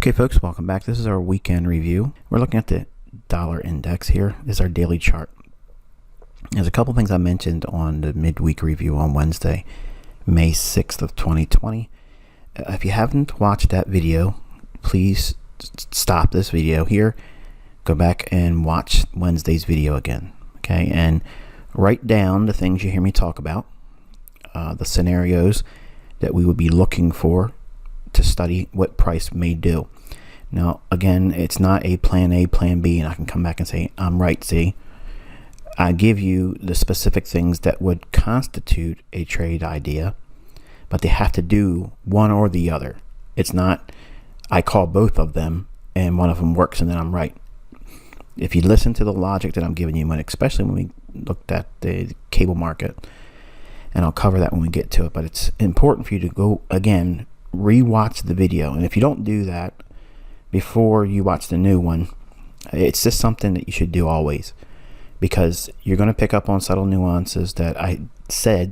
Okay, folks, welcome back. This is our weekend review. We're looking at the dollar index here. This is our daily chart. There's a couple things I mentioned on the midweek review on Wednesday, May 6th of 2020. If you haven't watched that video, please stop this video here, go back and watch Wednesday's video again, okay? And write down the things you hear me talk about, the scenarios that we would be looking for to study what price may do. Now, again, it's not a plan A, plan B, and I can come back and say, I'm right, see? I give you the specific things that would constitute a trade idea, but they have to do one or the other. It's not, I call both of them, and one of them works, and then I'm right. If you listen to the logic that I'm giving you, especially when we looked at the cable market, and I'll cover that when we get to it, but it's important for you to go, again, rewatch the video. And if you don't do that before you watch the new one, it's just something that you should do always, because you're going to pick up on subtle nuances that I said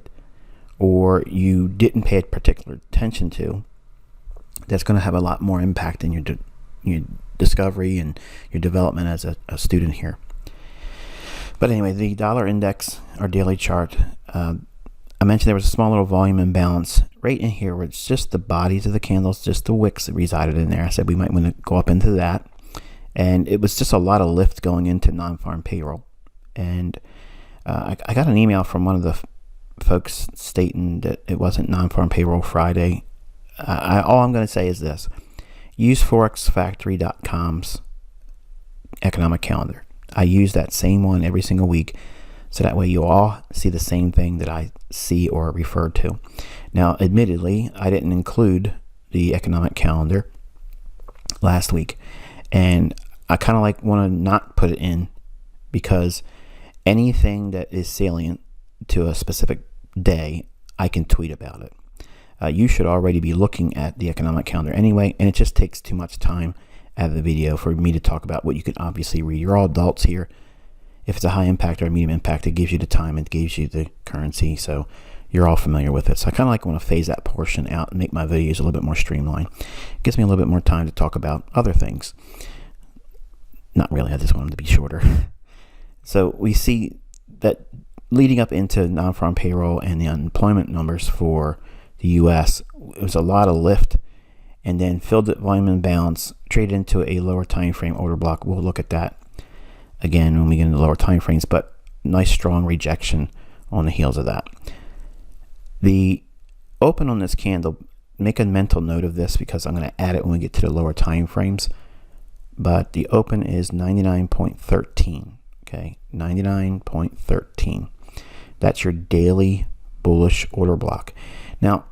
or you didn't pay particular attention to. That's going to have a lot more impact in your discovery and your development as a student here. But anyway, the dollar index, our daily chart, I mentioned there was a small little volume imbalance right in here where it's just the bodies of the candles, just the wicks that resided in there. I said we might want to go up into that. And it was just a lot of lift going into non-farm payroll. And I got an email from one of the folks stating that it wasn't non-farm payroll Friday. All I'm going to say is this. Use forexfactory.com's economic calendar. I use that same one every single week, so that way you all see the same thing that I see or refer to. Now, admittedly, I didn't include the economic calendar last week, and I kind of want to not put it in, because anything that is salient to a specific day, I can tweet about it. You should already be looking at the economic calendar anyway, and it just takes too much time out of the video for me to talk about what you can obviously read. You're all adults here. If it's a high impact or a medium impact, it gives you the time, it gives you the currency, so you're all familiar with it. So I kind of want to phase that portion out and make my videos a little bit more streamlined. It gives me a little bit more time to talk about other things. Not really, I just want them to be shorter. So we see that leading up into non-farm payroll and the unemployment numbers for the U.S., it was a lot of lift, and then filled at volume imbalance, traded into a lower time frame order block. We'll look at that again when we get into lower time frames, but nice strong rejection on the heels of that. The open on this candle, make a mental note of this because I'm going to add it when we get to the lower time frames, but the open is 99.13, okay, 99.13. That's your daily bullish order block. Now,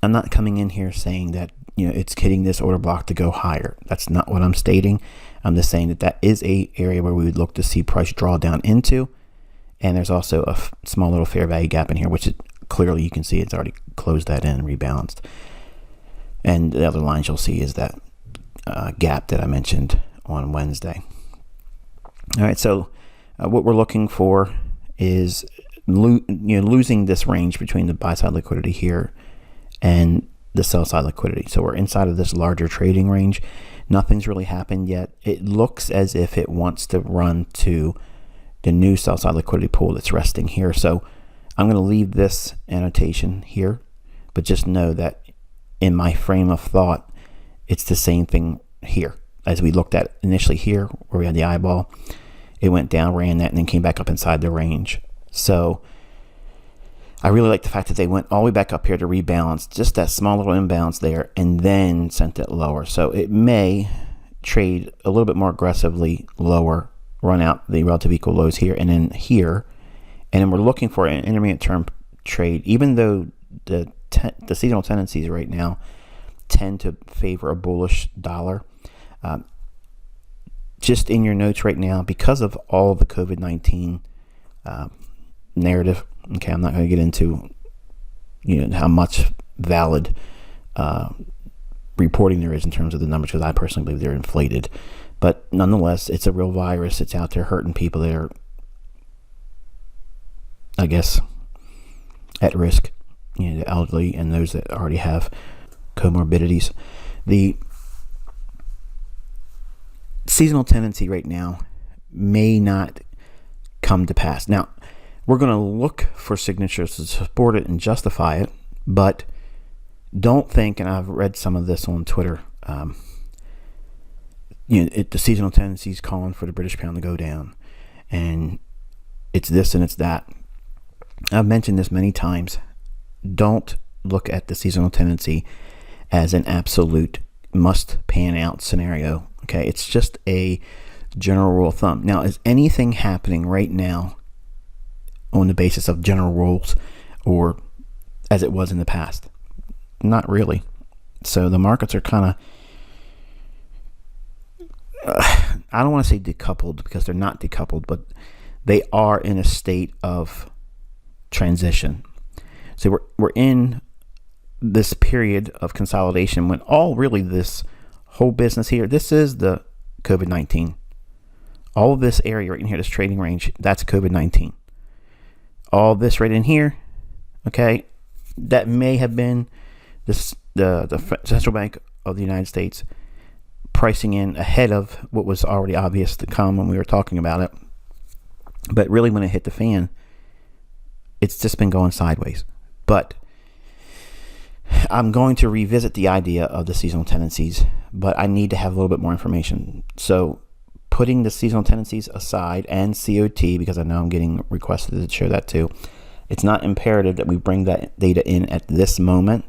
I'm not coming in here saying that it's hitting this order block to go higher. That's not what I'm stating. I'm just saying that is a area where we would look to see price draw down into, and there's also a small little fair value gap in here, which clearly you can see it's already closed that in and rebalanced. And the other lines you'll see is that gap that I mentioned on Wednesday. All right, so what we're looking for is losing this range between the buy side liquidity here and the sell side liquidity. So we're inside of this larger trading range. Nothing's really happened yet. It looks as if it wants to run to the new sell side liquidity pool that's resting here. So I'm going to leave this annotation here, but just know that in my frame of thought, it's the same thing here as we looked at initially here where we had the eyeball. It went down, ran that, and then came back up inside the range. So I really like the fact that they went all the way back up here to rebalance, just that small little imbalance there, and then sent it lower. So it may trade a little bit more aggressively lower, run out the relative equal lows here and then here. And then we're looking for an intermediate term trade, even though the seasonal tendencies right now tend to favor a bullish dollar. Just in your notes right now, because of all the COVID-19 narrative, okay, I'm not going to get into how much valid reporting there is in terms of the numbers, because I personally believe they're inflated. But nonetheless, it's a real virus. It's out there hurting people that are, I guess, at risk, the elderly and those that already have comorbidities. The seasonal tendency right now may not come to pass. Now, we're going to look for signatures to support it and justify it, but don't think, and I've read some of this on Twitter, the seasonal tendency is calling for the British pound to go down, and it's this and it's that. I've mentioned this many times. Don't look at the seasonal tendency as an absolute must pan out scenario. Okay, it's just a general rule of thumb. Now, is anything happening right now on the basis of general rules or as it was in the past? Not really. So the markets are kind of, I don't want to say decoupled, because they're not decoupled, but they are in a state of transition. So we're in this period of consolidation when all really this whole business here, this is the COVID-19. All of this area right in here, this trading range, that's COVID-19. All this right in here, okay, that may have been this the Central Bank of the United States pricing in ahead of what was already obvious to come when we were talking about it. But really, when it hit the fan, it's just been going sideways. But I'm going to revisit the idea of the seasonal tendencies, but I need to have a little bit more information. So putting the seasonal tendencies aside and COT, because I know I'm getting requested to share that too, it's not imperative that we bring that data in at this moment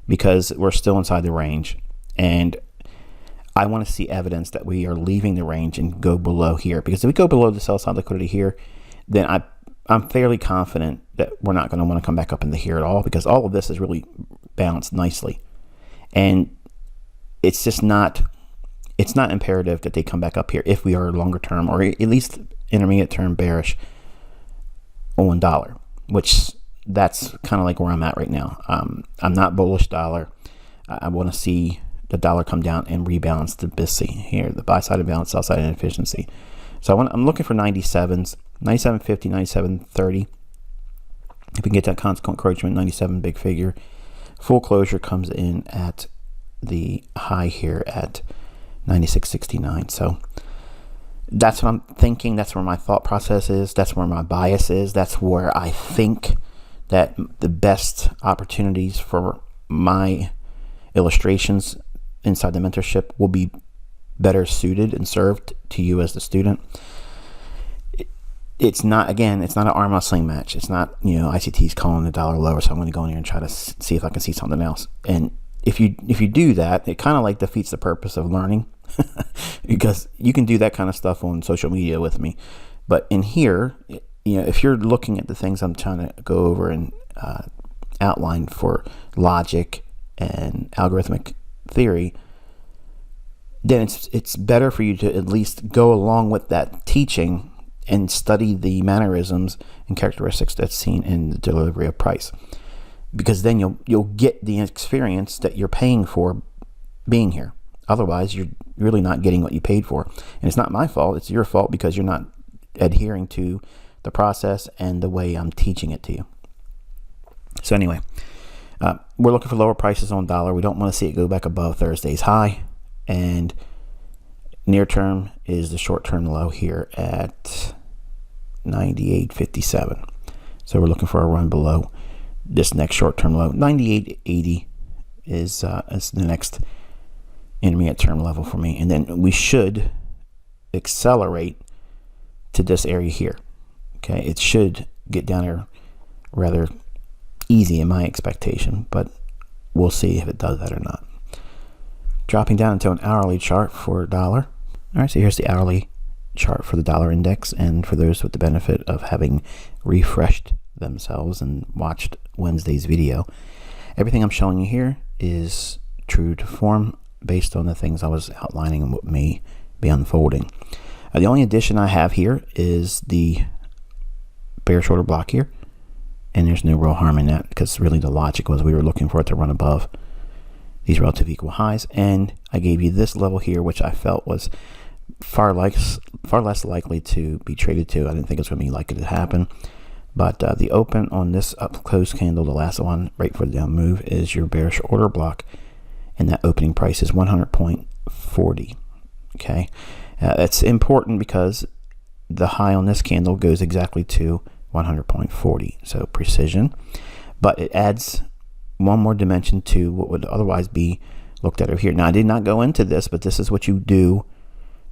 because we're still inside the range. And I want to see evidence that we are leaving the range and go below here. Because if we go below the sell side liquidity here, then I'm fairly confident that we're not going to want to come back up into here at all, because all of this is really balanced nicely. And it's just not, it's not imperative that they come back up here if we are longer term or at least intermediate term bearish on dollar, which that's kind of like where I'm at right now. I'm not bullish dollar. I want to see the dollar come down and rebalance the BISC here, the buy side imbalance, sell side inefficiency. So I'm looking for 97s, 97.50, 97.30. If we can get that constant encroachment, 97 big figure. Full closure comes in at the high here at 96.69. So that's what I'm thinking. That's where my thought process is. That's where my bias is. That's where I think that the best opportunities for my illustrations inside the mentorship will be better suited and served to you as the student. It's not, again, it's not an arm wrestling match. It's not, ICT's calling the dollar lower, so I'm going to go in here and try to see if I can see something else. And if you do that, it kind of like defeats the purpose of learning because you can do that kind of stuff on social media with me. But in here, if you're looking at the things I'm trying to go over and outline for logic and algorithmic theory, then it's better for you to at least go along with that teaching and study the mannerisms and characteristics that's seen in the delivery of price, because then you'll get the experience that you're paying for being here. Otherwise, you're really not getting what you paid for, and it's not my fault. It's your fault because you're not adhering to the process and the way I'm teaching it to you. So anyway, we're looking for lower prices on dollar. We don't want to see it go back above Thursday's high, and near term is the short term low here at 98.57. So we're looking for a run below this next short term low. 98.80 is the next intermediate term level for me, and then we should accelerate to this area here. Okay, it should get down here rather easy in my expectation, but we'll see if it does that or not. Dropping down into an hourly chart for dollar. All right, so here's the hourly chart for the dollar index, and for those with the benefit of having refreshed themselves and watched Wednesday's video, everything I'm showing you here is true to form based on the things I was outlining and what may be unfolding. The only addition I have here is the bearish order block here, and there's no real harm in that because really the logic was we were looking for it to run above these relative equal highs, and I gave you this level here, which I felt was far less likely to be traded to. I didn't think it was going to be likely to happen, but the open on this up close candle, the last one right for the down move, is your bearish order block, and that opening price is 100.40. Okay, That's important because the high on this candle goes exactly to 100.40, so precision. But it adds one more dimension to what would otherwise be looked at over here. Now, I did not go into this, but this is what you do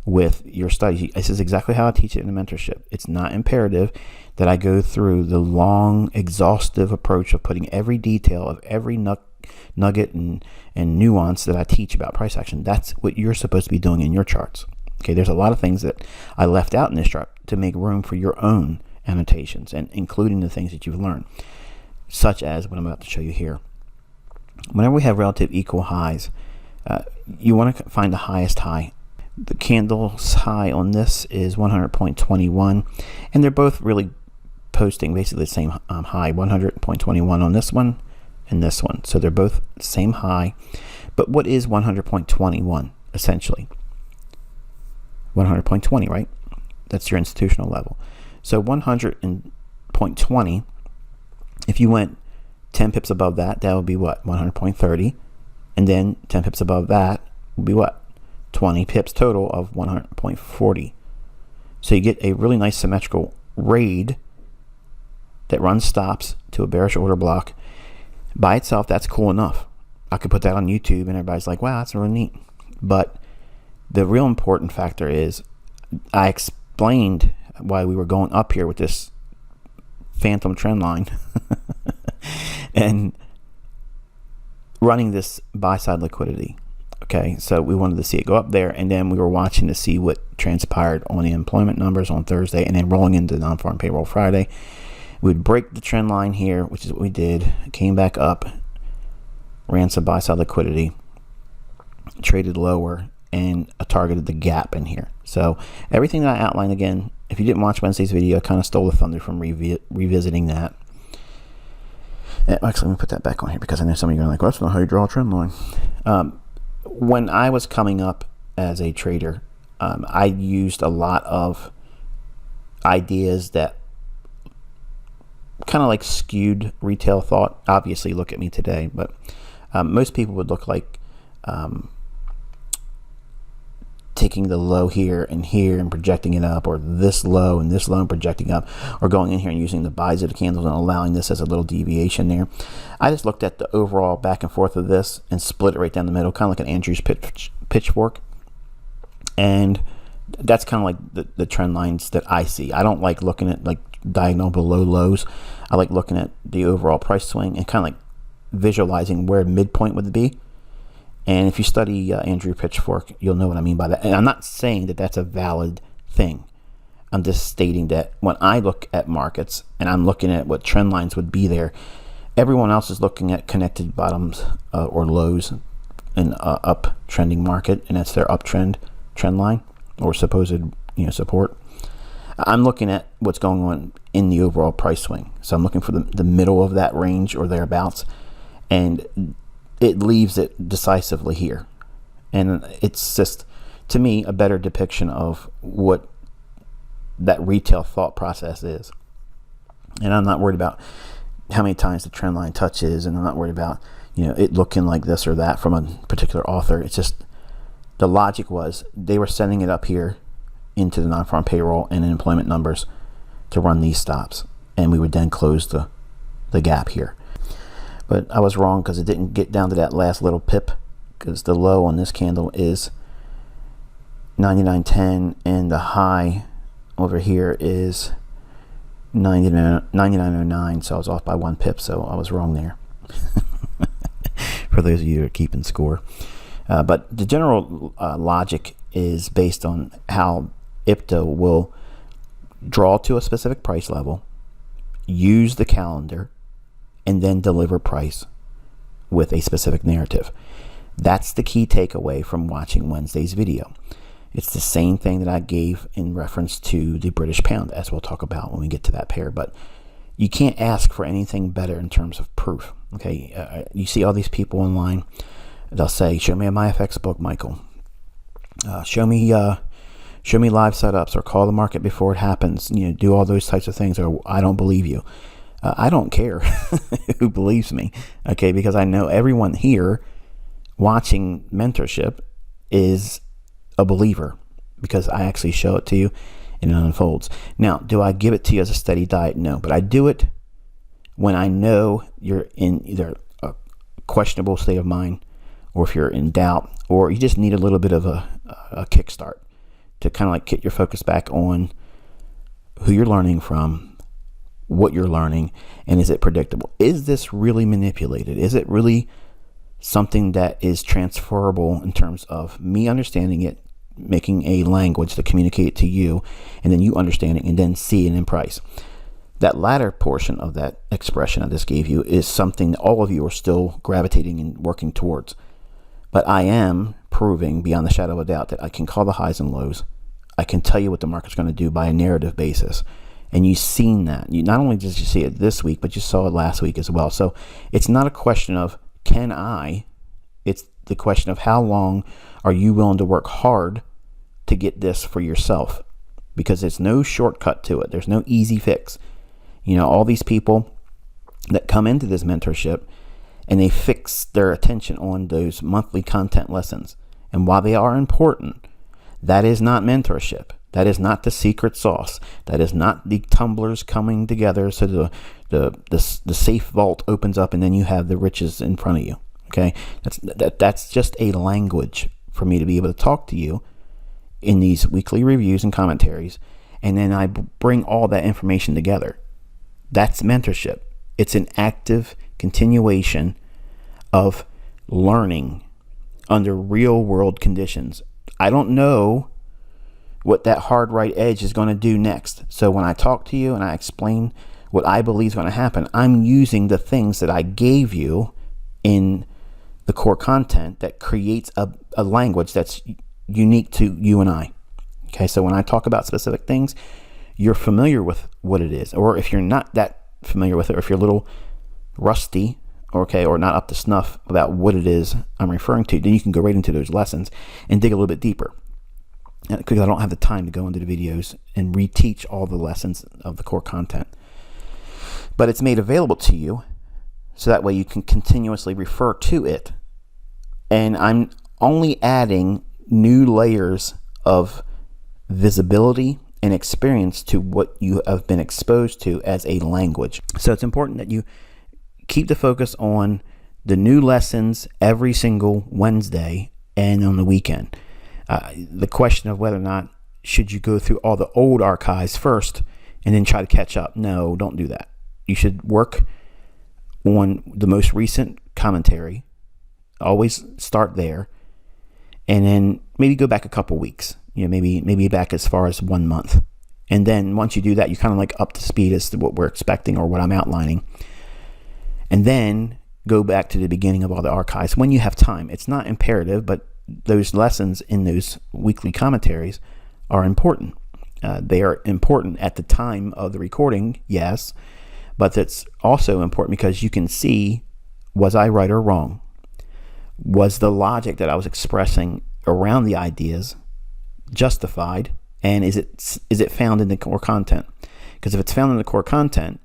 with your study. This is exactly how I teach it in the mentorship. It's not imperative that I go through the long, exhaustive approach of putting every detail of every nugget and nuance that I teach about price action. That's what you're supposed to be doing in your charts. Okay, there's a lot of things that I left out in this chart to make room for your own annotations, and including the things that you've learned, such as what I'm about to show you here. Whenever we have relative equal highs, you want to find the highest high. The candle's high on this is 100.21, and they're both really posting basically the same high, 100.21 on this one and this one. So they're both the same high. But what is 100.21 essentially? 100.20, right? That's your institutional level. So 100.20, if you went 10 pips above that, that would be what? 100.30. And then 10 pips above that would be what? 20 pips total of 100.40. So you get a really nice symmetrical raid that runs stops to a bearish order block. By itself, that's cool enough. I could put that on YouTube and everybody's like, wow, that's really neat. But the real important factor is I explained why we were going up here with this phantom trend line and running this buy side liquidity. Okay, so we wanted to see it go up there, and then we were watching to see what transpired on the employment numbers on Thursday, and then rolling into non-farm payroll Friday. We'd break the trend line here, which is what we did. Came back up, ran some buy side liquidity, traded lower, and targeted the gap in here. So everything that I outlined, again, if you didn't watch Wednesday's video, I kind of stole the thunder from revisiting that. Actually, let me put that back on here because I know some of you are like, well, that's not how you draw a trend line. When I was coming up as a trader, I used a lot of ideas that kind of like skewed retail thought. Obviously, look at me today, but most people would look like taking the low here and projecting it up, or this low and projecting up, or going in here and using the buys of the candles and allowing this as a little deviation there. I just looked at the overall back and forth of this and split it right down the middle, kind of like an Andrews pitchfork. And that's kind of like the trend lines that I see. I don't like looking at like diagonal below lows. I like looking at the overall price swing and kind of like visualizing where midpoint would be. And if you study Andrew Pitchfork, you'll know what I mean by that. And I'm not saying that that's a valid thing. I'm just stating that when I look at markets and I'm looking at what trend lines would be there, everyone else is looking at connected bottoms or lows in up trending market, and that's their uptrend trend line or supposed support. I'm looking at what's going on in the overall price swing. So I'm looking for the middle of that range or thereabouts, and it leaves it decisively here. And it's just, to me, a better depiction of what that retail thought process is. And I'm not worried about how many times the trend line touches, and I'm not worried about it looking like this or that from a particular author. It's just the logic was they were sending it up here into the non-farm payroll and employment numbers to run these stops, and we would then close the gap here. But I was wrong because it didn't get down to that last little pip, because the low on this candle is 99.10 and the high over here is 99.09. So I was off by 1 pip, so I was wrong there. For those of you who are keeping score. But the general logic is based on how IPTA will draw to a specific price level, use the calendar, and then deliver price with a specific narrative. That's the key takeaway from watching Wednesday's video. It's the same thing that I gave in reference to the British pound, as we'll talk about when we get to that pair. But you can't ask for anything better in terms of proof. Okay, you see all these people online. They'll say, "Show me a MyFX book, Michael. Show me live setups, or call the market before it happens. Do all those types of things, or I don't believe you." I don't care who believes me, okay, because I know everyone here watching Mentorship is a believer. because I actually show it to you and it unfolds. Now, do I give it to you as a steady diet? No, but I do it when I know you're in either a questionable state of mind, or if you're in doubt, or you just need a little bit of a kickstart to kind of like get your focus back on who you're learning from, what you're learning, and is it predictable? Is this really manipulated? Is it really something that is transferable in terms of me understanding it, making a language to communicate it to you, and then you understanding, and then seeing in price? That latter portion of that expression I just gave you is something that all of you are still gravitating and working towards. But I am proving beyond the shadow of a doubt that I can call the highs and lows. I can tell you what the market's going to do by a narrative basis. And you've seen that. You not only did you see it this week, but you saw it last week as well. So it's not a question of can I, it's the question of how long are you willing to work hard to get this for yourself? Because there's no shortcut to it. There's no easy fix. You know, all these people that come into this mentorship and they fix their attention on those monthly content lessons. And while they are important, that is not mentorship. That is not the secret sauce. That is not the tumblers coming together so the safe vault opens up and then you have the riches in front of you. Okay, that's just a language for me to be able to talk to you in these weekly reviews and commentaries, and then I bring all that information together. That's mentorship. It's an active continuation of learning under real world conditions. I don't know what that hard right edge is going to do next. So when I talk to you and I explain what I believe is going to happen, I'm using the things that I gave you in the core content that creates a language that's unique to you and I. Okay, so when I talk about specific things, you're familiar with what it is. Or if you're not that familiar with it, or if you're a little rusty, okay, or not up to snuff about what it is I'm referring to, then you can go right into those lessons and dig a little bit deeper. Because I don't have the time to go into the videos and reteach all the lessons of the core content. But it's made available to you so that way you can continuously refer to it. And I'm only adding new layers of visibility and experience to what you have been exposed to as a language. So it's important that you keep the focus on the new lessons every single Wednesday and on the weekend. The question of whether or not should you go through all the old archives first and then try to catch up. No, don't do that. You should work on the most recent commentary. Always start there, and then maybe go back a couple weeks. You know, maybe back as far as 1 month, and then once you do that, you're kind of like up to speed as to what we're expecting or what I'm outlining, and then go back to the beginning of all the archives when you have time. It's not imperative, but those lessons in those weekly commentaries are important. They are important at the time of the recording, yes, but that's also important because you can see, was I right or wrong? Was the logic that I was expressing around the ideas justified? And is it found in the core content? Because if it's found in the core content,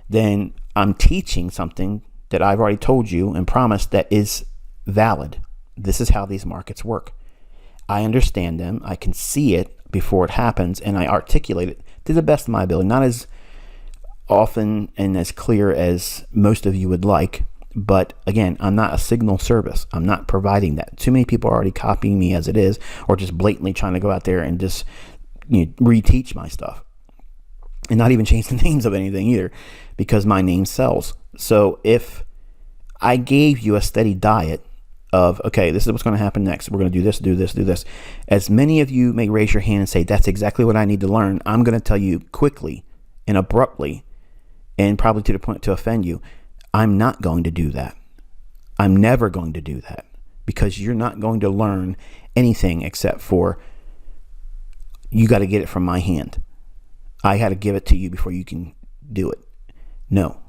then I'm teaching something that I've already told you and promised that is valid. This is how these markets work. I understand them. I can see it before it happens, and I articulate it to the best of my ability. Not as often and as clear as most of you would like, but again, I'm not a signal service. I'm not providing that. Too many people are already copying me as it is, or just blatantly trying to go out there and just reteach my stuff, and not even change the names of anything either, because my name sells. So if I gave you a steady diet of, okay, this is what's going to happen next, we're going to do this, do this, do this. As many of you may raise your hand and say, that's exactly what I need to learn, I'm going to tell you quickly and abruptly, and probably to the point to offend you, I'm not going to do that. I'm never going to do that, because you're not going to learn anything except for you got to get it from my hand. I got to give it to you before you can do it. No.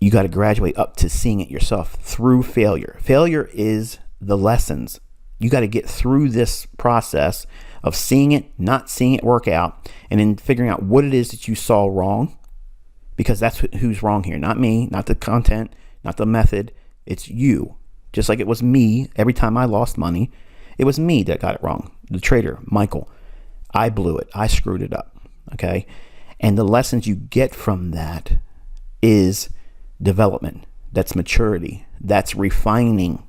You got to graduate up to seeing it yourself through failure. Failure is the lessons. You got to get through this process of seeing it, not seeing it work out, and then figuring out what it is that you saw wrong, because that's who's wrong here. Not me, not the content, not the method. It's you. Just like it was me every time I lost money. It was me that got it wrong. The trader, Michael. I blew it. I screwed it up. Okay. And the lessons you get from that is development. That's maturity. That's refining.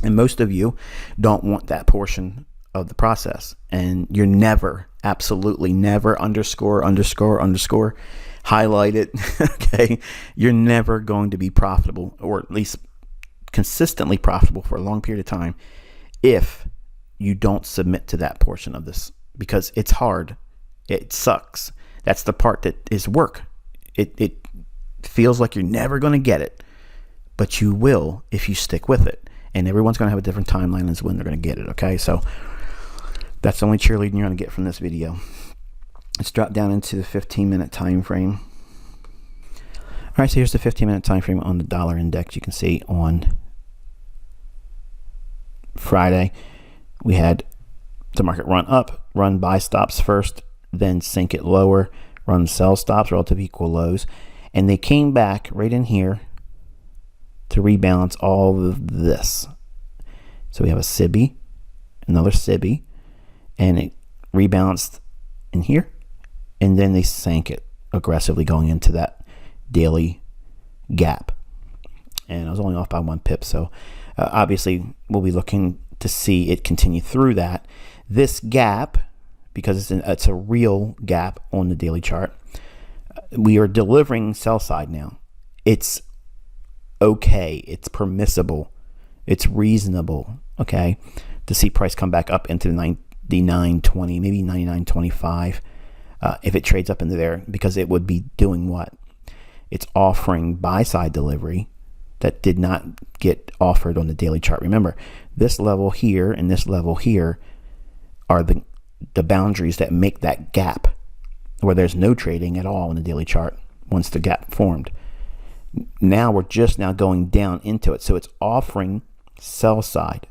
And most of you don't want that portion of the process. And you're never, absolutely never, underscore, highlight it. Okay. You're never going to be profitable, or at least consistently profitable for a long period of time, if you don't submit to that portion of this, because it's hard. It sucks. That's the part that is work. It feels like you're never going to get it, but you will if you stick with it. And everyone's going to have a different timeline as when they're going to get it. Okay. So that's the only cheerleading you're going to get from this video. Let's drop down into the 15-minute time frame. All right. So here's the 15-minute time frame on the dollar index. You can see on Friday, we had the market run up, run buy stops first, then sink it lower, run sell stops, relative equal lows. And they came back right in here to rebalance all of this. So we have a SIBI, another SIBI, and it rebalanced in here, and then they sank it aggressively going into that daily gap. And I was only off by 1 pip, so obviously we'll be looking to see it continue through that. This gap, because it's a real gap on the daily chart, we are delivering sell side now. It's okay, it's permissible, it's reasonable, okay, to see price come back up into the 99.20, maybe 99.25, if it trades up into there, because it would be doing what? It's offering buy side delivery that did not get offered on the daily chart. Remember, this level here and this level here are the boundaries that make that gap where there's no trading at all in the daily chart once the gap formed. Now we're just now going down into it. So it's offering sell side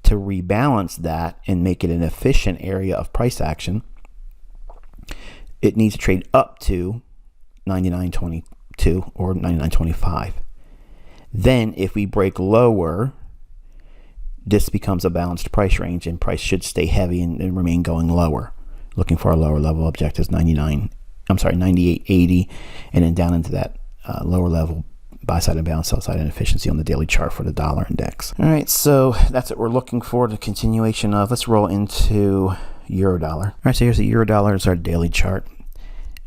to rebalance that and make it an efficient area of price action. It needs to trade up to 99.22 or 99.25. Then if we break lower, this becomes a balanced price range, and price should stay heavy and remain going lower, looking for our lower level objectives, 98.80, and then down into that lower level buy side imbalance, sell side inefficiency on the daily chart for the dollar index. All right, so that's what we're looking for, the continuation of. Let's roll into euro dollar. All right, so here's the euro dollar. It's our daily chart,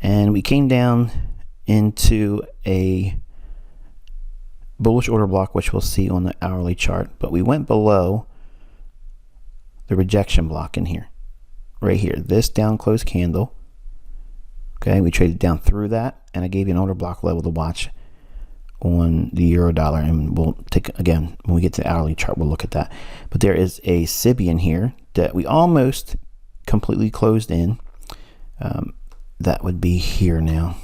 and we came down into a bullish order block, which we'll see on the hourly chart, but we went below the rejection block in here, right here, this down close candle. Okay, we traded down through that, and I gave you an order block level to watch on the euro dollar, and we'll take, again, when we get to the hourly chart, we'll look at that. But there is a SIBI in here that we almost completely closed in. That would be here now.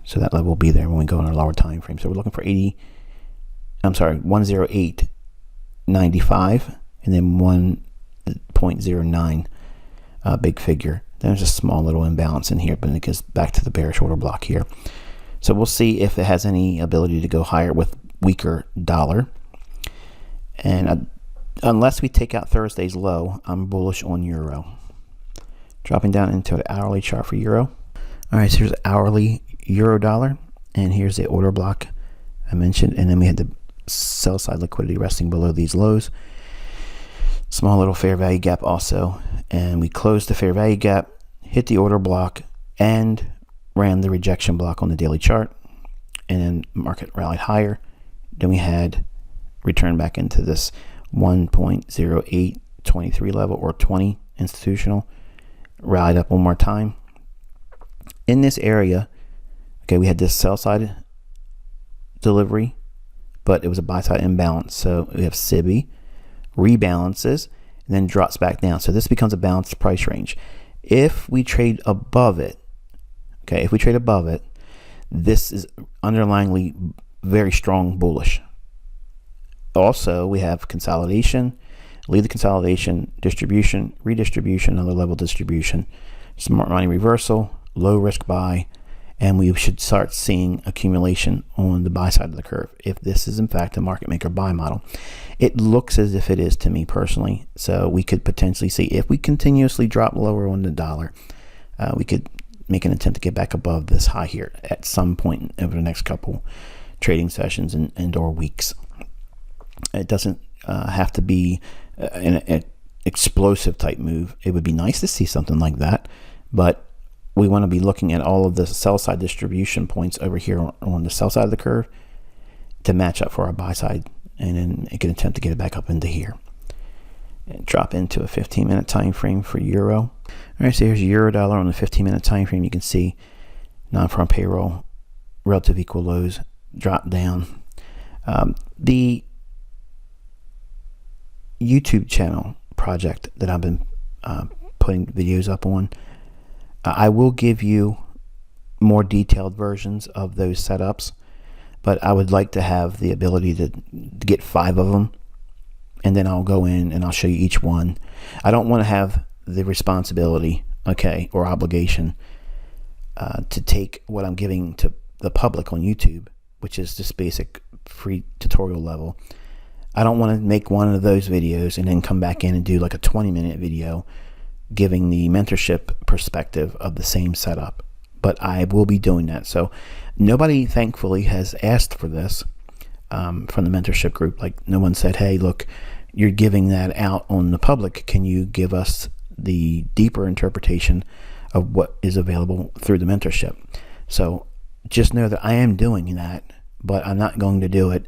So that level will be there when we go in our lower time frame. So we're looking for 108.95, and then 1.09 big figure. There's a small little imbalance in here, but it gets back to the bearish order block here. So we'll see if it has any ability to go higher with weaker dollar. And unless we take out Thursday's low, I'm bullish on euro. Dropping down into an hourly chart for euro. All right, so here's hourly euro dollar, and here's the order block I mentioned, and then we had the sell side liquidity resting below these lows. Small little fair value gap also, and we closed the fair value gap, hit the order block, and ran the rejection block on the daily chart, and then market rallied higher. Then we had returned back into this 1.0823 level, or 20 institutional, rallied up one more time. In this area, okay, we had this sell side delivery, but it was a buy side imbalance. So we have SIBI, rebalances, and then drops back down. So this becomes a balanced price range. If we trade above it, okay, if we trade above it, this is underlyingly very strong bullish. Also, we have consolidation, lead the consolidation, distribution, redistribution, another level distribution, smart money reversal, low risk buy, and we should start seeing accumulation on the buy side of the curve if this is in fact a market maker buy model. It looks as if it is to me personally, so we could potentially see, if we continuously drop lower on the dollar, we could make an attempt to get back above this high here at some point over the next couple trading sessions and or weeks. It doesn't have to be an explosive type move. It would be nice to see something like that, but we want to be looking at all of the sell side distribution points over here on the sell side of the curve to match up for our buy side, and then make an attempt to get it back up into here and drop into a 15-minute time frame for euro. All right, so here's euro dollar on the 15-minute time frame. You can see non-farm payroll, relative equal lows, drop down. The YouTube channel project that I've been putting videos up on, I will give you more detailed versions of those setups, but I would like to have the ability to get 5 of them, and then I'll go in and I'll show you each one. I don't want to have the responsibility, okay, or obligation to take what I'm giving to the public on YouTube, which is just basic free tutorial level. I don't want to make one of those videos and then come back in and do like a 20-minute video giving the mentorship perspective of the same setup, but I will be doing that. So nobody thankfully has asked for this from the mentorship group. Like, no one said, hey, look, you're giving that out on the public, can you give us the deeper interpretation of what is available through the mentorship? So just know that I am doing that, but I'm not going to do it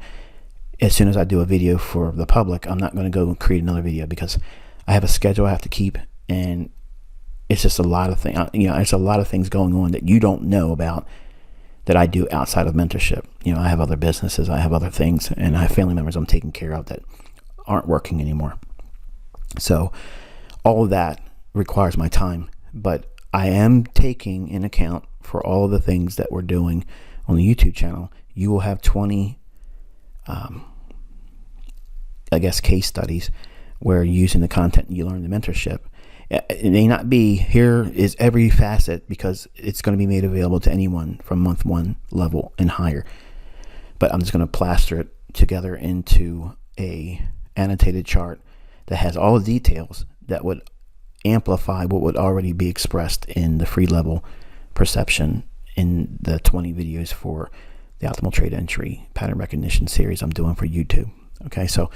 as soon as I do a video for the public. I'm not going to go and create another video because I have a schedule I have to keep, and it's just a lot of things. It's a lot of things going on that you don't know about that I do outside of mentorship. I have other businesses, I have other things, and I have family members I'm taking care of that aren't working anymore. So all of that requires my time, but I am taking in account for all of the things that we're doing on the YouTube channel. You will have 20 case studies where you're using the content you learn in the mentorship. It may not be here is every facet, because it's going to be made available to anyone from month 1 level and higher, but I'm just going to plaster it together into a annotated chart that has all the details that would amplify what would already be expressed in the free level perception in the 20 videos for the optimal trade entry pattern recognition series I'm doing for YouTube. Okay, so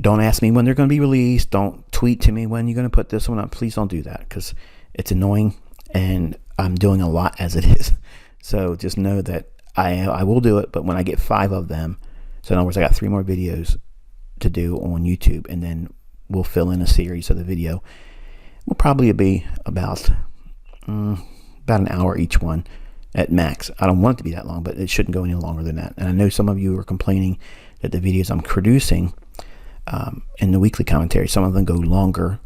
don't ask me when they're going to be released. Don't tweet to me when you're going to put this one up. Please don't do that, because it's annoying and I'm doing a lot as it is. So just know that I will do it, but when I get 5 of them, so in other words, I got 3 more videos to do on YouTube, and then we'll fill in a series of the video. Will probably be about an hour each one at max. I don't want it to be that long, but it shouldn't go any longer than that. And I know some of you are complaining that the videos I'm producing in the weekly commentary, some of them go longer,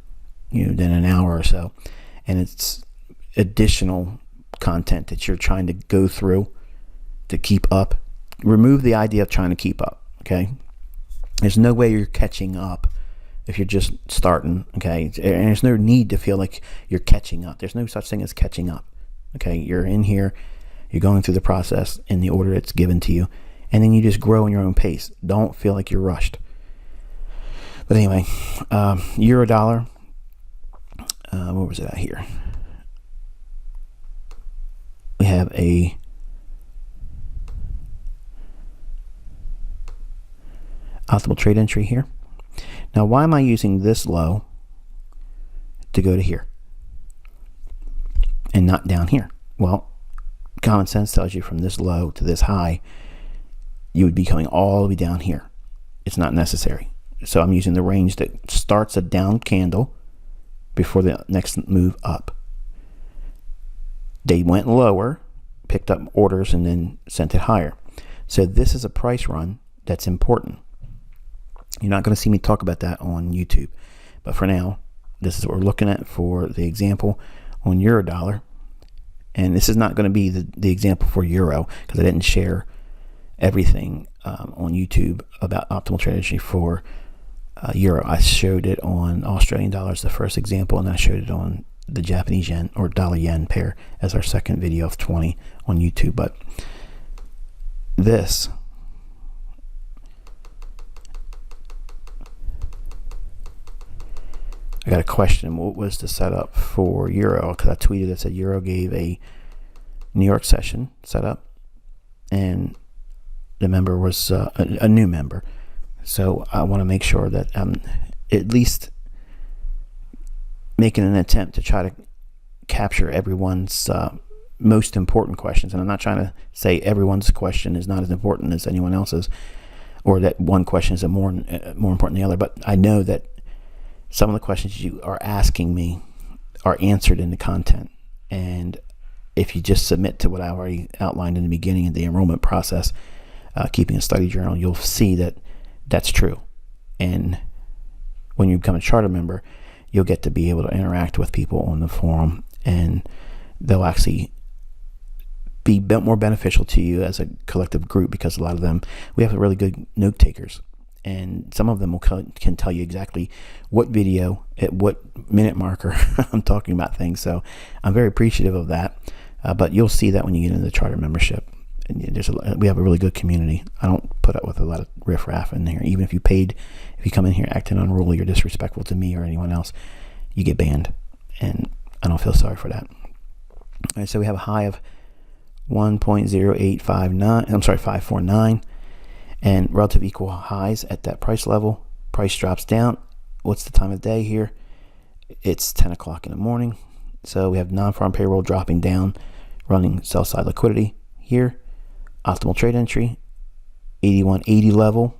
than an hour or so, and it's additional content that you're trying to go through to keep up. Remove the idea of trying to keep up. Okay, there's no way you're catching up if you're just starting. Okay, and there's no need to feel like you're catching up. There's no such thing as catching up. Okay, you're in here, you're going through the process in the order it's given to you, and then you just grow in your own pace. Don't feel like you're rushed. But anyway, euro dollar, where was it at here? We have a optimal trade entry here. Now, why am I using this low to go to here and not down here? Well, common sense tells you from this low to this high, you would be coming all the way down here. It's not necessary. So I'm using the range that starts a down candle before the next move up. They went lower, picked up orders, and then sent it higher. So this is a price run that's important. You're not going to see me talk about that on YouTube, but for now, this is what we're looking at for the example on euro dollar. And this is not going to be the example for euro, because I didn't share everything on YouTube about optimal trade entry for euro. I showed it on Australian dollars, the first example, and I showed it on the Japanese yen or dollar yen pair as our second video of 20 on YouTube. But this, I got a question. What was the setup for Euro? Because I tweeted that said Euro gave a New York session setup, and the member was a new member. So I want to make sure that at least making an attempt to try to capture everyone's most important questions. And I'm not trying to say everyone's question is not as important as anyone else's, or that one question is more important than the other. But I know that some of the questions you are asking me are answered in the content. And if you just submit to what I already outlined in the beginning of the enrollment process, keeping a study journal, you'll see that that's true. And when you become a charter member, you'll get to be able to interact with people on the forum, and they'll actually be more beneficial to you as a collective group, because a lot of them, we have really good note takers, and some of them can tell you exactly what video at what minute marker I'm talking about things. So I'm very appreciative of that. But you'll see that when you get into the charter membership. And we have a really good community. I don't put up with a lot of riffraff in here. Even if you come in here acting unruly or disrespectful to me or anyone else, you get banned. And I don't feel sorry for that. All right, so we have a high of 549, and relative equal highs at that price level. Price drops down. What's the time of day here? It's 10 o'clock in the morning. So we have non-farm payroll dropping down, running sell side liquidity here. Optimal trade entry, 81.80 level,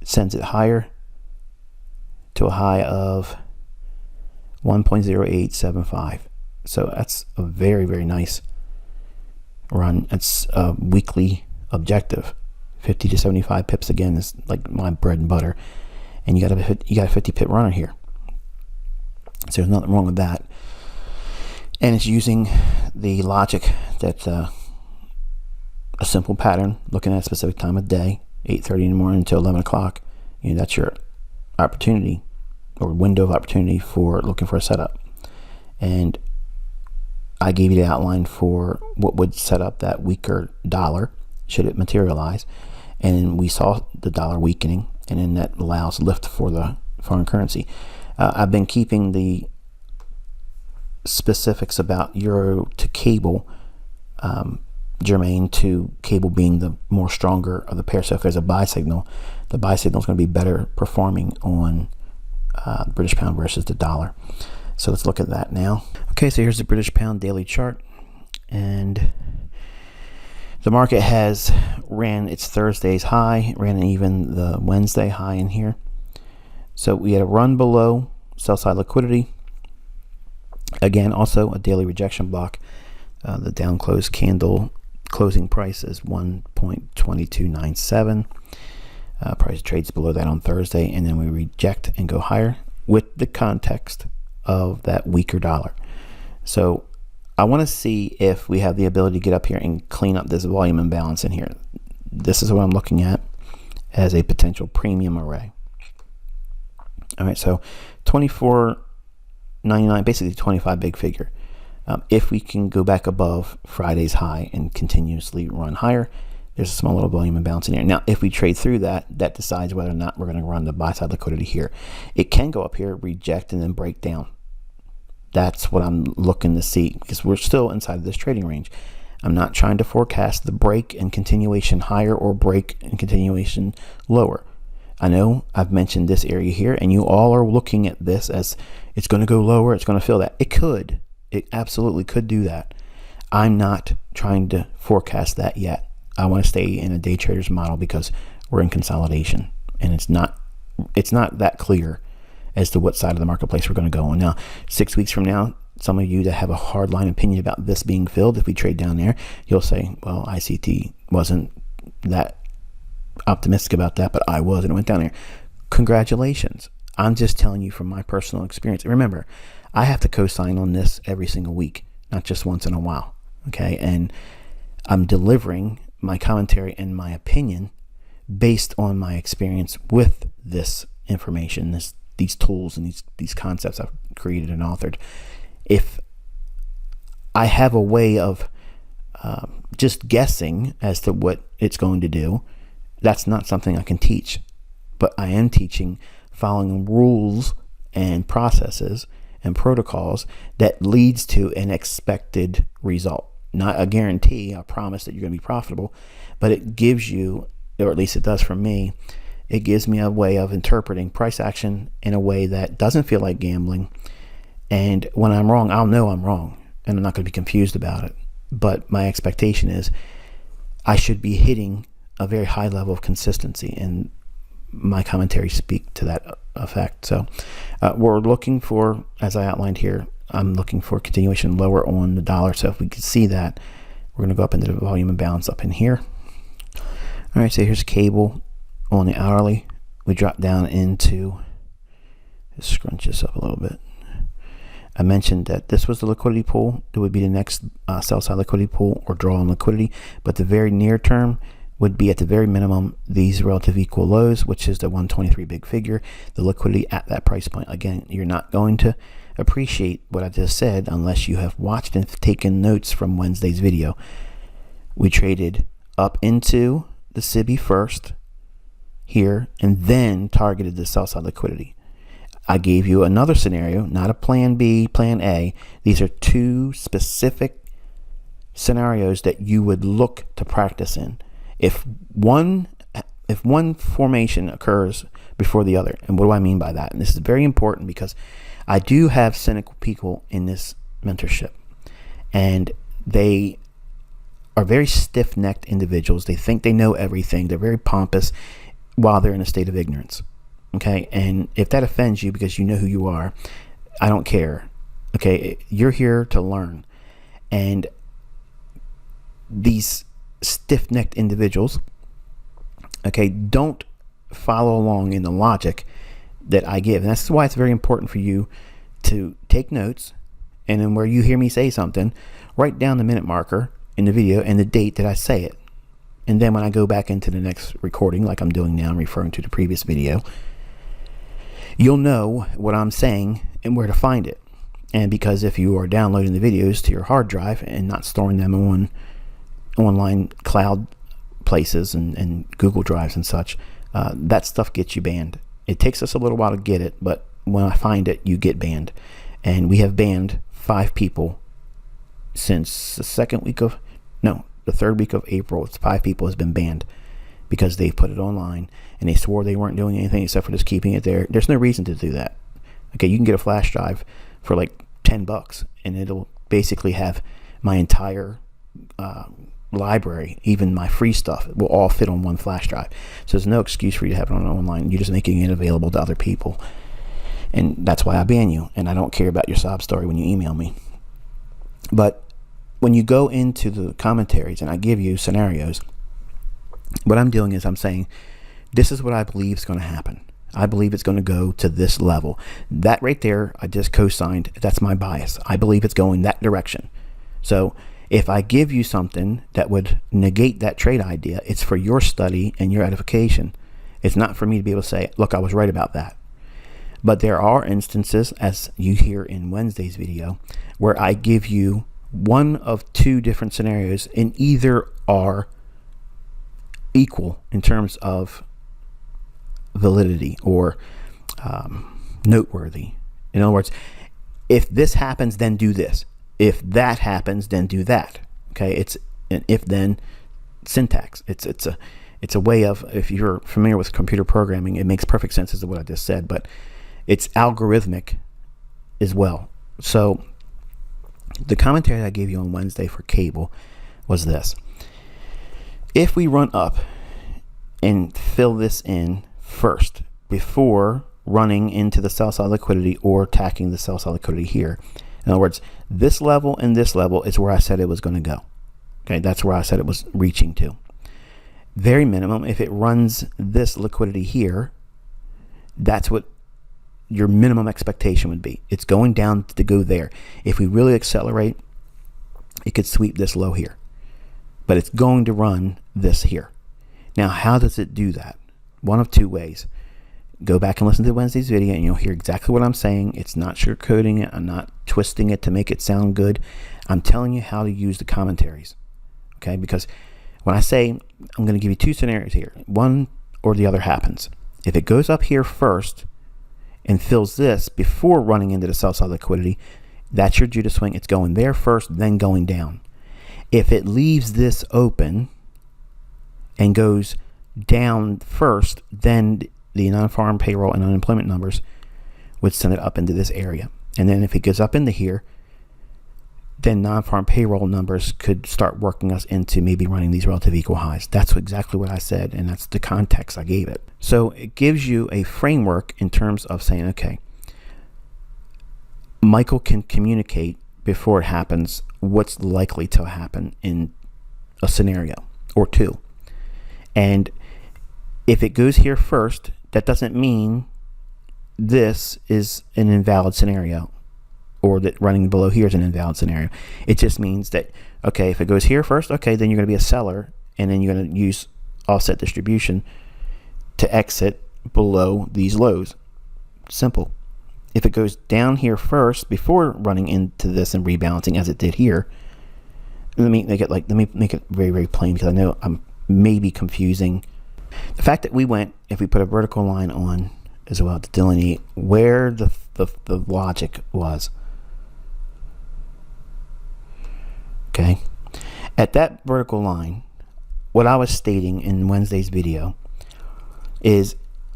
sends it higher to a high of 1.0875. So that's a very, very nice run. It's a weekly objective. 50 to 75 pips again is like my bread and butter, and you got a 50 pip runner here. So there's nothing wrong with that. And it's using the logic that a simple pattern, looking at a specific time of day, 8:30 in the morning until 11 o'clock. That's your opportunity or window of opportunity for looking for a setup. And I gave you the outline for what would set up that weaker dollar should it materialize. And we saw the dollar weakening, and then that allows lift for the foreign currency. I've been keeping the specifics about euro to cable germane to cable being the more stronger of the pair. So if there's a buy signal, the buy signal is going to be better performing on British pound versus the dollar. So let's look at that now. Okay, so here's the British pound daily chart, and the market has ran its Thursday's high, ran even the Wednesday high in here. So we had a run below sell side liquidity. Again, also a daily rejection block. The down close candle closing price is 1.2297. Price trades below that on Thursday, and then we reject and go higher with the context of that weaker dollar. So I want to see if we have the ability to get up here and clean up this volume imbalance in here. This is what I'm looking at as a potential premium array. All right, so 24.99, basically 25 big figure. If we can go back above Friday's high and continuously run higher, there's a small little volume imbalance in here. Now, if we trade through that, that decides whether or not we're going to run the buy side liquidity here. It can go up here, reject, and then break down. That's what I'm looking to see, because we're still inside of this trading range. I'm not trying to forecast the break and continuation higher or break and continuation lower. I know I've mentioned this area here, and you all are looking at this as it's going to go lower, it's going to fill that. It could. It absolutely could do that. I'm not trying to forecast that yet. I want to stay in a day trader's model because we're in consolidation, and it's not that clear as to what side of the marketplace we're going to go on. Now, 6 weeks from now, some of you that have a hard line opinion about this being filled, if we trade down there, you'll say, well, ICT wasn't that optimistic about that, but I was, and it went down there. Congratulations. I'm just telling you from my personal experience. And remember, I have to co-sign on this every single week, not just once in a while. Okay, and I'm delivering my commentary and my opinion based on my experience with this information, this these tools and these concepts I've created and authored. If I have a way of just guessing as to what it's going to do, that's not something I can teach. But I am teaching following rules and processes and protocols that leads to an expected result. Not a guarantee, a promise that you're going to be profitable, but it gives you, or at least it does for me, it gives me a way of interpreting price action in a way that doesn't feel like gambling. And when I'm wrong, I'll know I'm wrong, and I'm not going to be confused about it. But my expectation is I should be hitting a very high level of consistency, and my commentaries speak to that effect. So we're looking for, as I outlined here, I'm looking for continuation lower on the dollar. So if we can see that, we're going to go up into the volume and balance up in here. All right, so here's cable on the hourly. We drop down into, let's scrunch this up a little bit. I mentioned that this was the liquidity pool. It would be the next sell side liquidity pool or draw on liquidity, but the very near term would be at the very minimum these relative equal lows, which is the 123 big figure, the liquidity at that price point. Again, you're not going to appreciate what I just said unless you have watched and taken notes from Wednesday's video. We traded up into the SIBI first here and then targeted the sell side liquidity. I gave you another scenario, not a plan B, plan A. These are two specific scenarios that you would look to practice in. If one formation occurs before the other, and what do I mean by that? And this is very important because I do have cynical people in this mentorship, and they are very stiff-necked individuals. They think they know everything. They're very pompous while they're in a state of ignorance. Okay, and if that offends you because you know who you are, I don't care. Okay, you're here to learn, and these stiff-necked individuals, okay, don't follow along in the logic that I give. And that's why it's very important for you to take notes, and then where you hear me say something, write down the minute marker in the video and the date that I say it. And then when I go back into the next recording, like I'm doing now, I'm referring to the previous video, you'll know what I'm saying and where to find it. And because if you are downloading the videos to your hard drive and not storing them on online cloud places and Google Drives and such, that stuff gets you banned. It takes us a little while to get it, but when I find it, you get banned. And we have banned 5 people since the third week of April. It's 5 people has been banned because they put it online and they swore they weren't doing anything except for just keeping it there. There's no reason to do that. Okay, you can get a flash drive for like $10 and it'll basically have my entire library, even my free stuff, it will all fit on one flash drive. So there's no excuse for you to have it on online. You're just making it available to other people. And that's why I ban you. And I don't care about your sob story when you email me. But when you go into the commentaries and I give you scenarios, what I'm doing is I'm saying, this is what I believe is going to happen. I believe it's going to go to this level. That right there, I just co-signed. That's my bias. I believe it's going that direction. So if I give you something that would negate that trade idea, it's for your study and your edification. It's not for me to be able to say, look, I was right about that. But there are instances, as you hear in Wednesday's video, where I give you one of 2 different scenarios, and either are equal in terms of validity or noteworthy. In other words, if this happens, then do this. If that happens, then do that. Okay, it's an if-then syntax. It's a way of, if you're familiar with computer programming, it makes perfect sense as to what I just said, but it's algorithmic as well. So the commentary I gave you on Wednesday for cable was this. If we run up and fill this in first before running into the sell side liquidity or attacking the sell side liquidity here, in other words, this level and this level is where I said it was going to go. Okay, that's where I said it was reaching to. Very minimum, if it runs this liquidity here, that's what your minimum expectation would be. It's going down to go there. If we really accelerate, it could sweep this low here. But it's going to run this here. Now, how does it do that? One of 2 ways. Go back and listen to Wednesday's video and you'll hear exactly what I'm saying. It's not sugarcoating it. I'm not twisting it to make it sound good. I'm telling you how to use the commentaries. Okay? Because when I say, I'm going to give you two scenarios here. One or the other happens. If it goes up here first and fills this before running into the sell side liquidity, that's your Judas swing. It's going there first, then going down. If it leaves this open and goes down first, then the non-farm payroll and unemployment numbers would send it up into this area. And then if it goes up into here, then non-farm payroll numbers could start working us into maybe running these relative equal highs. That's exactly what I said, and that's the context I gave it. So it gives you a framework in terms of saying, okay, Michael can communicate before it happens what's likely to happen in a scenario or two. And if it goes here first, that doesn't mean this is an invalid scenario or that running below here is an invalid scenario. It just means that, okay, if it goes here first, okay, then you're going to be a seller and then you're going to use offset distribution to exit below these lows. Simple. If it goes down here first before running into this and rebalancing as it did here, let me make it very, very plain because I know I'm maybe confusing. The fact that we went, if we put a vertical line on as well to delineate where the logic was. Okay. At that vertical line, what I was stating in Wednesday's video is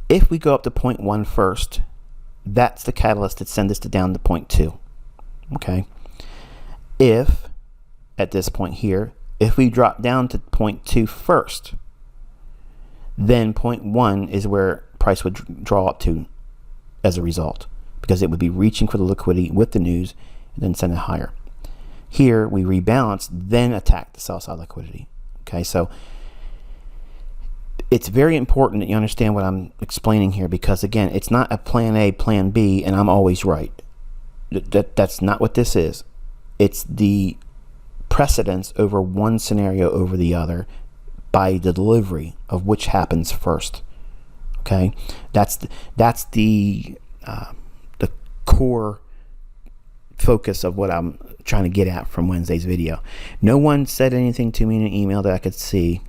if we go up to 0.1 first, that's the catalyst that sends us down to 0.2. Okay. If at this point here, if we drop down to 0.2 first, then 0.1 is where price would draw up to as a result, because it would be reaching for the liquidity with the news and then send it higher. Here we rebalance, then attack the sell side liquidity. Okay, so it's very important that you understand what I'm explaining here, because again, it's not a plan A, plan B, and I'm always right. That's not what this is. It's the precedence over one scenario over the other by the delivery of which happens first. Okay, that's the core focus of what I'm trying to get at from Wednesday's video. No one said anything to me in an email that I could see,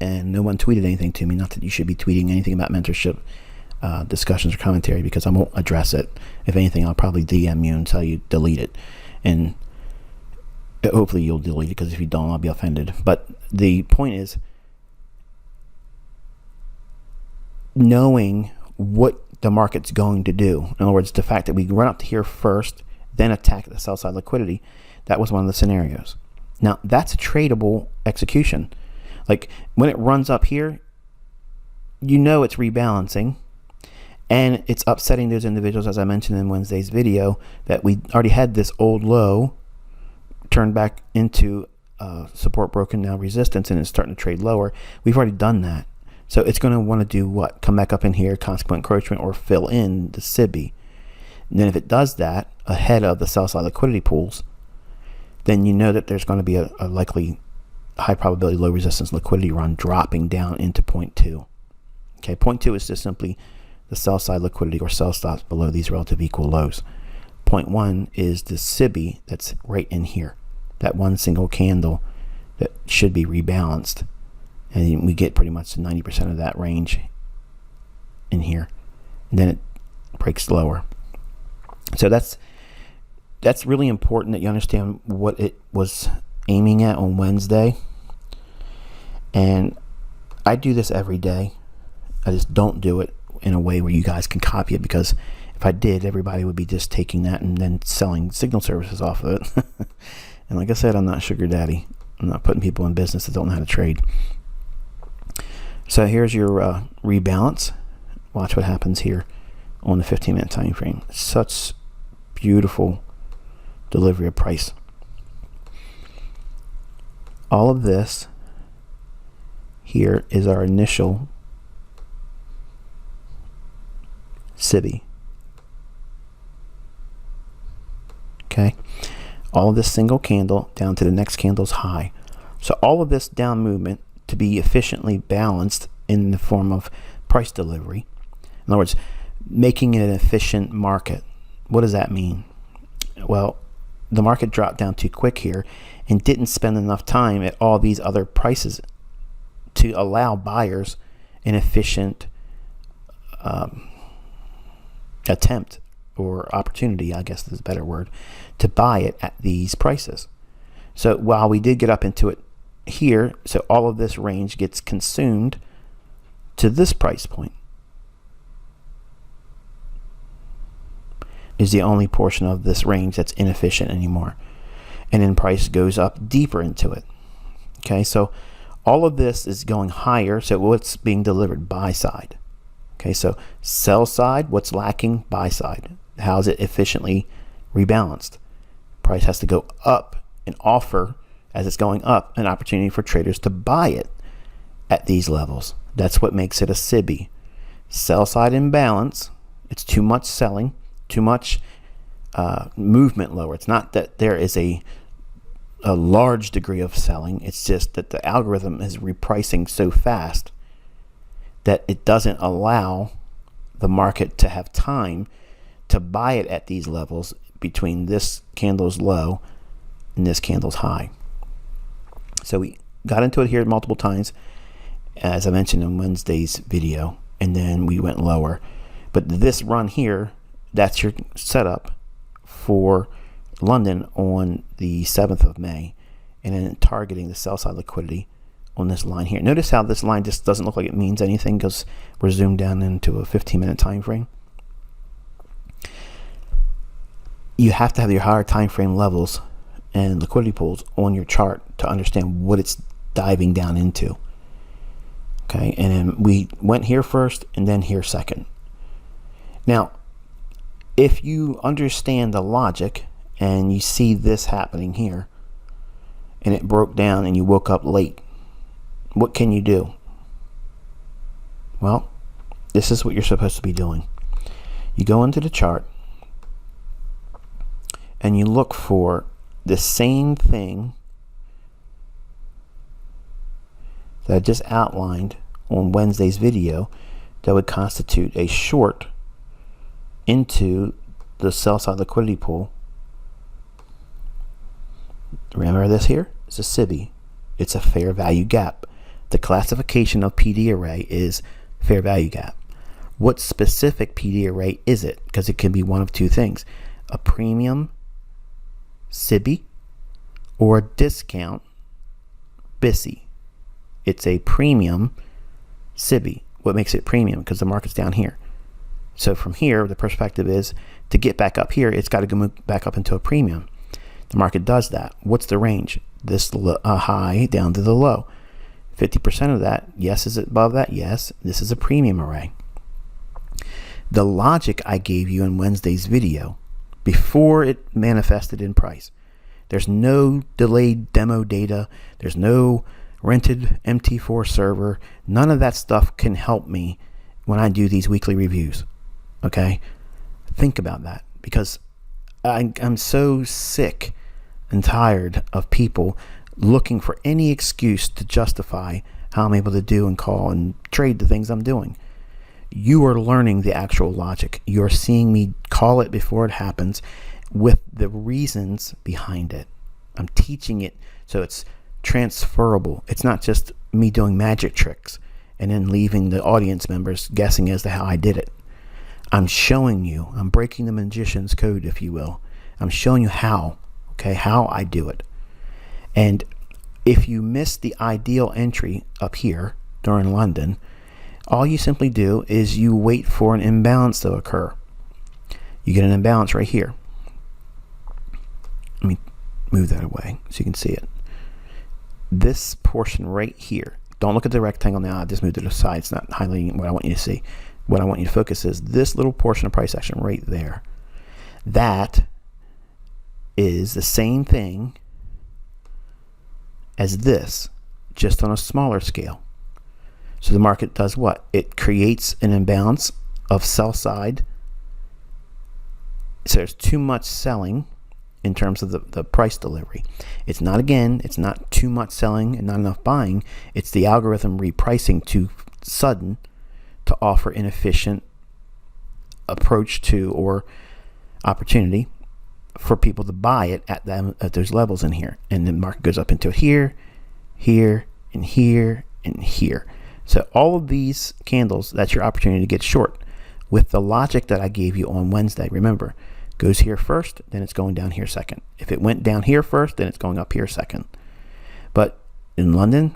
and no one tweeted anything to me. Not that you should be tweeting anything about mentorship discussions or commentary, because I won't address it. If anything, I'll probably DM you and tell you delete it, and hopefully you'll delete it, because if you don't, I'll be offended. But the point is knowing what the market's going to do. In other words, the fact that we run up to here first, then attack the sell side liquidity. That was one of the scenarios. Now, that's a tradable execution. Like when it runs up here, you know it's rebalancing, and it's upsetting those individuals, as I mentioned in Wednesday's video, that we already had this old low turned back into support broken, now resistance, and it's starting to trade lower. We've already done that. So it's going to want to do what? Come back up in here, consequent encroachment, or fill in the SIBI. And then if it does that ahead of the sell side liquidity pools, then you know that there's going to be a likely high probability low resistance liquidity run dropping down into 0.2. Okay, 0.2 is just simply the sell side liquidity or sell stops below these relative equal lows. 0.1 is the SIBI that's right in here, that one single candle that should be rebalanced, and we get pretty much 90% of that range in here, and then it breaks lower. So that's really important that you understand what it was aiming at on Wednesday. And I do this every day. I just don't do it in a way where you guys can copy it, because if I did, everybody would be just taking that and then selling signal services off of it. And like I said, I'm not sugar daddy. I'm not putting people in business that don't know how to trade. So here's your rebalance. Watch what happens here on the 15-minute time frame. Such beautiful delivery of price. All of this here is our initial SIBI. Okay, all of this single candle down to the next candle's high. So all of this down movement to be efficiently balanced in the form of price delivery In other words, making it an efficient market. What does that mean? Well, the market dropped down too quick here and didn't spend enough time at all these other prices to allow buyers an efficient attempt or opportunity, I guess is a better word, to buy it at these prices. So while we did get up into it here, so all of this range gets consumed to this price point. Is the only portion of this range that's inefficient anymore. And then price goes up deeper into it. Okay, so all of this is going higher, so what's being delivered? Buy side. Okay, so sell side, what's lacking? Buy side. How is it efficiently rebalanced? Price has to go up and offer, as it's going up, an opportunity for traders to buy it at these levels. That's what makes it a SIBI. Sell side imbalance, it's too much selling, too much movement lower. It's not that there is a large degree of selling, it's just that the algorithm is repricing so fast that it doesn't allow the market to have time to buy it at these levels between this candle's low and this candle's high. So we got into it here multiple times, as I mentioned in Wednesday's video, and then we went lower. But this run here, that's your setup for London on the 7th of May, and then targeting the sell side liquidity on this line here. Notice how this line just doesn't look like it means anything because we're zoomed down into a 15-minute time frame. You have to have your higher time frame levels and liquidity pools on your chart to understand what it's diving down into. Okay, and then we went here first and then here second. Now, if you understand the logic and you see this happening here and it broke down and you woke up late, what can you do? Well, this is what you're supposed to be doing. You go into the chart and you look for the same thing that I just outlined on Wednesday's video that would constitute a short into the sell side liquidity pool. Remember this here? It's a SIBI. It's a fair value gap. The classification of PD array is fair value gap. What specific PD array is it? Because it can be one of two things: a premium SIBI or a discount BISI. It's a premium SIBI. What makes it premium? Because the market's down here. So from here, the perspective is to get back up here, it's got to go back up into a premium. The market does that. What's the range? This high down to the low. 50% of that, yes. Is it above that? Yes. This is a premium array. The logic I gave you in Wednesday's video, before it manifested in price, there's no delayed demo data. There's no rented MT4 server. None of that stuff can help me when I do these weekly reviews. Okay? Think about that, because I'm so sick and tired of people looking for any excuse to justify how I'm able to do and call and trade the things I'm doing. You are learning the actual logic. You're seeing me call it before it happens with the reasons behind it. I'm teaching it so it's transferable. It's not just me doing magic tricks and then leaving the audience members guessing as to how I did it. I'm showing you. I'm breaking the magician's code, if you will. I'm showing you how, okay, how I do it. And if you miss the ideal entry up here during London, all you simply do is you wait for an imbalance to occur. You get an imbalance right here. Let me move that away so you can see it. This portion right here. Don't look at the rectangle now. I just moved it to the side. It's not highlighting what I want you to see. What I want you to focus is this little portion of price action right there. That is the same thing as this, just on a smaller scale. So the market does what? It creates an imbalance of sell side. So there's too much selling in terms of the price delivery. It's not too much selling and not enough buying. It's the algorithm repricing too sudden to offer inefficient approach to or opportunity for people to buy it at those levels in here, and the market goes up into here, here, and here, and here. So all of these candles, that's your opportunity to get short with the logic that I gave you on Wednesday. Remember, goes here first, then it's going down here second. If it went down here first, then it's going up here second. But in London,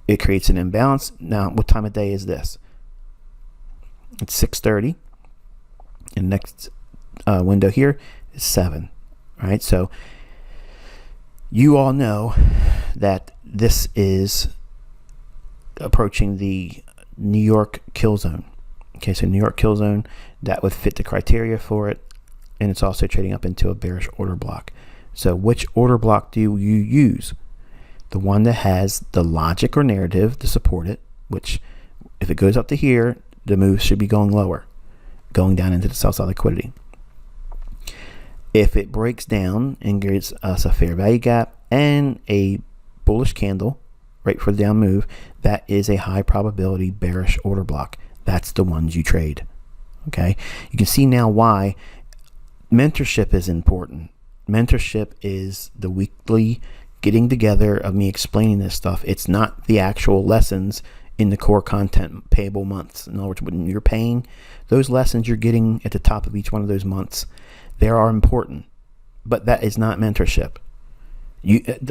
it creates an imbalance. Now, what time of day is this? It's 6:30, and next window here is 7. All right, so you all know that this is approaching the New York kill zone. Okay, so New York kill zone, that would fit the criteria for it, and it's also trading up into a bearish order block. So which order block do you use? The one that has the logic or narrative to support it, which if it goes up to here, the move should be going lower, going down into the sell side liquidity. If it breaks down and gives us a fair value gap and a bullish candle right for the down move, that is a high probability bearish order block. That's the ones you trade. Okay, you can see now why mentorship is important. Mentorship is the weekly getting together of me explaining this stuff. It's not the actual lessons in the core content payable months. In other words, when you're paying, those lessons you're getting at the top of each one of those months, they are important, but that is not mentorship.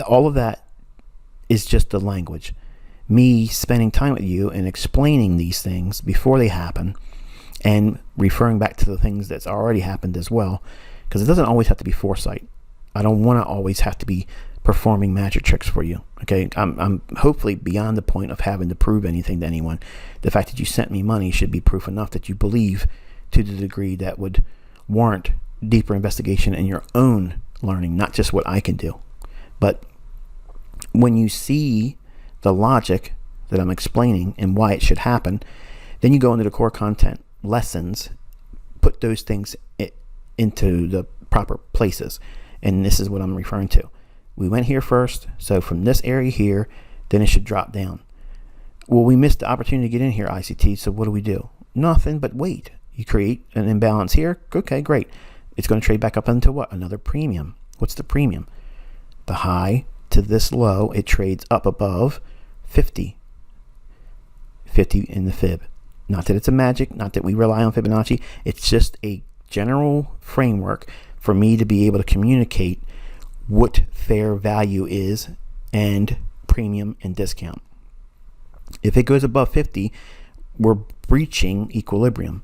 All of that is just the language. Me spending time with you and explaining these things before they happen and referring back to the things that's already happened as well, because it doesn't always have to be foresight. I don't want to always have to be performing magic tricks for you. Okay, I'm hopefully beyond the point of having to prove anything to anyone. The fact that you sent me money should be proof enough that you believe to the degree that would warrant deeper investigation in your own learning, not just what I can do. But when you see the logic that I'm explaining and why it should happen, then you go into the core content lessons, put those things into the proper places. And this is what I'm referring to. We went here first, so from this area here, then it should drop down. Well, we missed the opportunity to get in here, ICT, so what do? Nothing but wait. You create an imbalance here. Okay, great. It's going to trade back up into what? Another premium. What's the premium? The high to this low, it trades up above 50. 50 in the fib. Not that it's a magic, not that we rely on Fibonacci. It's just a general framework for me to be able to communicate what fair value is and premium and discount. If it goes above 50, we're breaching equilibrium.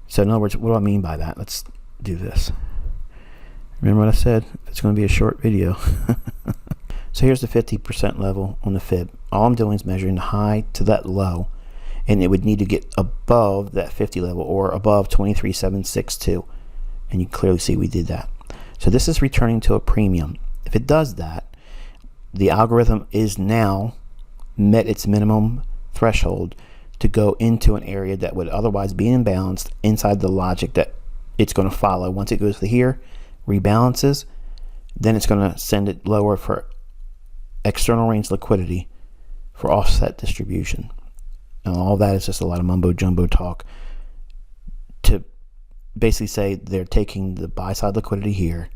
So in other words, what do I mean by that? Let's do this. Remember what I said? It's going to be a short video. So here's the 50% level on the fib. All I'm doing is measuring the high to that low, and it would need to get above that 50 level or above 23,762. And you clearly see we did that. So this is returning to a premium. If it does that, the algorithm is now met its minimum threshold to go into an area that would otherwise be imbalanced inside the logic that it's going to follow. Once it goes to here, rebalances, then it's going to send it lower for external range liquidity for offset distribution. And all that is just a lot of mumbo jumbo talk to basically say they're taking the buy side liquidity here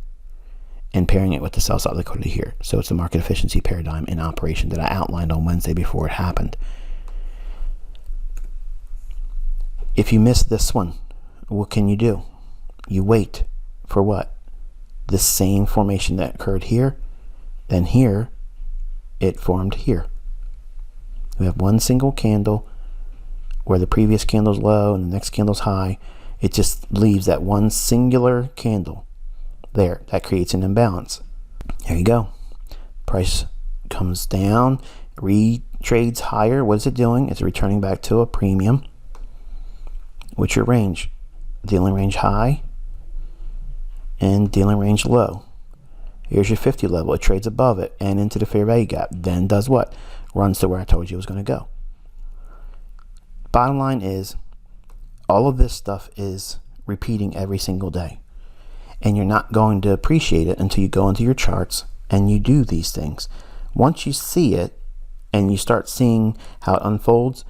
and pairing it with the sell side liquidity here. So it's a market efficiency paradigm in operation that I outlined on Wednesday before it happened. If you miss this one, what can you do? You wait for what? The same formation that occurred here, then here, it formed here. We have one single candle where the previous candle's low and the next candle's high. It just leaves that one singular candle there. That creates an imbalance. There you go. Price comes down, retrades higher. What is it doing? It's returning back to a premium. What's your range? Dealing range high and dealing range low. Here's your 50 level. It trades above it and into the fair value gap. Then does what? Runs to where I told you it was going to go. Bottom line is, all of this stuff is repeating every single day. And you're not going to appreciate it until you go into your charts and you do these things. Once you see it and you start seeing how it unfolds,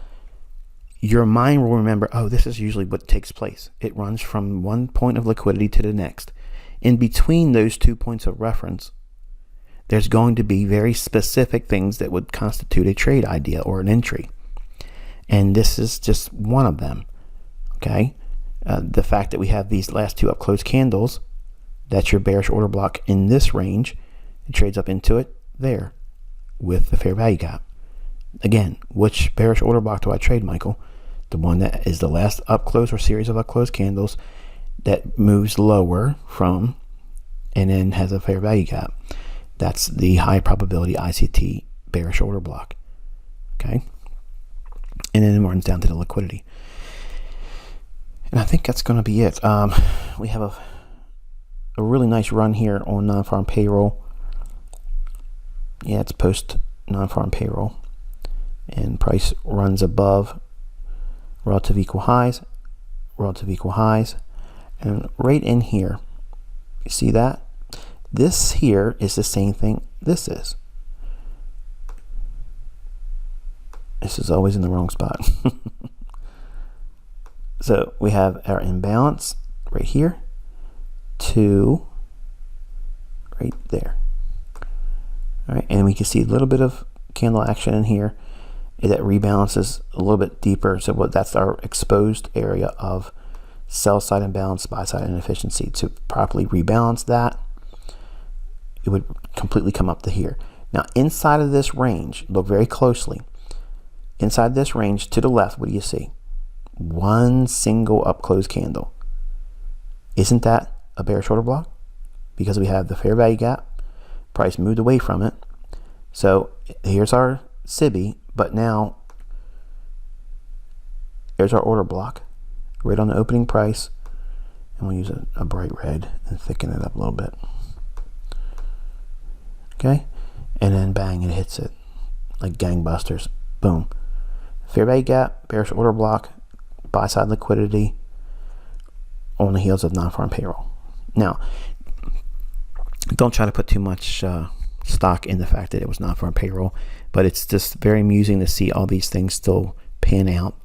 your mind will remember, oh, this is usually what takes place. It runs from one point of liquidity to the next. In between those 2 points of reference, there's going to be very specific things that would constitute a trade idea or an entry. And this is just one of them. Okay? The fact that we have these last 2 up-close candles, that's your bearish order block in this range. It trades up into it there with the fair value gap. Again, which bearish order block do I trade, Michael? The one that is the last up-close or series of up-close candles that moves lower from and then has a fair value gap. That's the high probability ICT bearish order block. Okay? And then it runs down to the liquidity. And I think that's going to be it. We have a really nice run here on non-farm payroll. Yeah, it's post non-farm payroll. And price runs above relative equal highs, and right in here, you see that? This here is the same thing this is. This is always in the wrong spot. So we have our imbalance right here to right there. All right, and we can see a little bit of candle action in here that rebalances a little bit deeper. So that's our exposed area of sell side imbalance, buy side inefficiency. To properly rebalance that, it would completely come up to here. Now inside of this range, look very closely. Inside this range to the left, what do you see? One single up close candle. Isn't that a bearish order block? Because we have the fair value gap, price moved away from it. So here's our SIBI, but now there's our order block right on the opening price, and we'll use a bright red and thicken it up a little bit. Okay, and then bang, it hits it like gangbusters. Boom. Fair value gap, bearish order block, buy side liquidity on the heels of non-farm payroll. Now, don't try to put too much stock in the fact that it was non-farm payroll, but it's just very amusing to see all these things still pan out,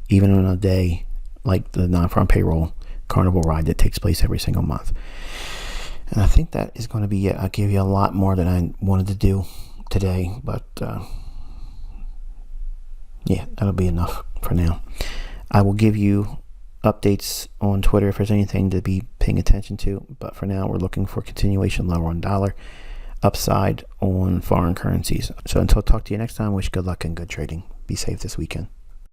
even on a day like the non-farm payroll carnival ride that takes place every single month. And I think that is going to be it. I'll give you a lot more than I wanted to do today, but yeah, that'll be enough for now. I will give you updates on Twitter if there's anything to be paying attention to, but for now we're looking for continuation lower on dollar, upside on foreign currencies. So until I talk to you next time, wish good luck and good trading. Be safe this weekend.